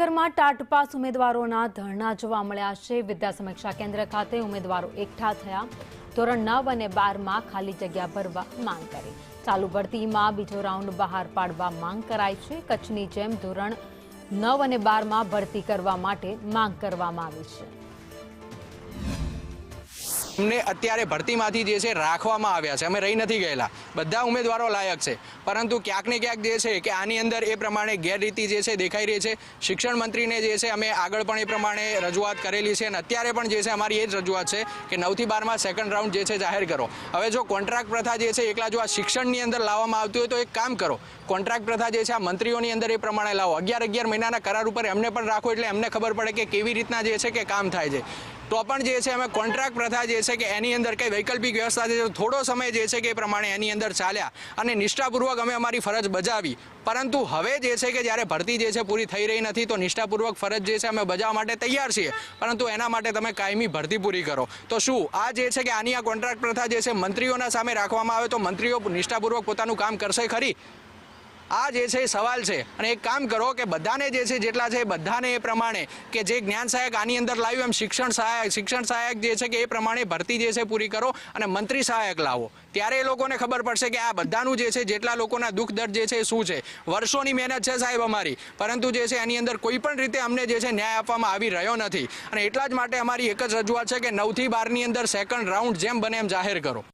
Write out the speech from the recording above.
જામનગરમાં TAT pass ઉમેદવારોના ધરણા જોવા મળ્યા છે। વિદ્યા સમીક્ષા કેન્દ્ર ખાતે ઉમેદવારો એકઠા થયા। ધોરણ 9 અને 12માં ખાલી જગ્યા ભરવા માંગ કરી। ચાલુ ભરતીમાં બીજો રાઉન્ડ બહાર પાડવા માંગ કરાઈ છે। કચ્છની જેમ ધોરણ 9 અને 12માં ભરતી કરવા માટે માંગ કરવામાં આવી છે। અમને અત્યારે ભરતીમાંથી જે છે રાખવામાં આવ્યા છે, અમે રહી નથી ગયેલા। બધા ઉમેદવારો લાયક છે, પરંતુ ક્યાંક ને ક્યાંક જે છે કે આની અંદર એ પ્રમાણે ગેરરીતિ જે છે દેખાઈ રહી છે। શિક્ષણ મંત્રીને જે છે અમે આગળ પણ એ પ્રમાણે રજૂઆત કરેલી છે અને અત્યારે પણ જે છે અમારી એ જ રજૂઆત છે કે 9 થી 12માં સેકન્ડ રાઉન્ડ જે છે જાહેર કરો। હવે જો કોન્ટ્રાક્ટ પ્રથા જે છે એકલા જો આ શિક્ષણની અંદર લાવવામાં આવતી હોય તો એક કામ કરો, કોન્ટ્રાક્ટ પ્રથા જે છે આ મંત્રીઓની અંદર એ પ્રમાણે લાવો। 11 મહિનાના કરાર ઉપર એમને પણ રાખો, એટલે એમને ખબર પડે કે કેવી રીતના જે છે કે કામ થાય છે। તો પણ જે છે અમે કોન્ટ્રાક્ટ પ્રથા જે છે કે એની અંદર કઈ વૈકલ્પિક વ્યવસ્થા છે, થોડો સમય જે છે કે એ પ્રમાણે એની અંદર ચાલ્યા અને નિષ્ઠાપૂર્વક અમે અમારી ફરજ બજાવી। પરંતુ હવે જે છે કે જ્યારે ભરતી જે છે પૂરી થઈ રહી નથી તો નિષ્ઠાપૂર્વક ફરજ જે છે અમે બજાવવા માટે તૈયાર છીએ, પરંતુ એના માટે તમે કાયમી ભરતી પૂરી કરો। તો શું આ જે છે કે આની આ કોન્ટ્રાક્ટ પ્રથા જે છે મંત્રીઓના સામે રાખવામાં આવે તો મંત્રીઓ નિષ્ઠાપૂર્વક પોતાનું કામ કરશે ખરી? આ જે છે સવાલ છે। અને એક કામ કરો કે બધાને જે છે જેટલા છે બધાને એ પ્રમાણે કે જે જ્ઞાન સહાયક આની અંદર લાવ્યું એમ શિક્ષણ સહાયક જે છે કે એ પ્રમાણે ભરતી જે છે પૂરી કરો અને મંત્રી સહાયક લાવો। ત્યારે એ લોકોને ખબર પડશે કે આ બધાનું જે છે જેટલા લોકોના દુઃખ દર્દ જે છે શું છે। વર્ષોની મહેનત છે સાહેબ અમારી, પરંતુ જે છે એની અંદર કોઈ પણ રીતે અમને જે છે ન્યાય આપવામાં આવી રહ્યો નથી। અને એટલા જ માટે અમારી એક જ રજૂઆત છે કે 9 થી 12ની અંદર સેકન્ડ રાઉન્ડ જેમ બને એમ જાહેર કરો।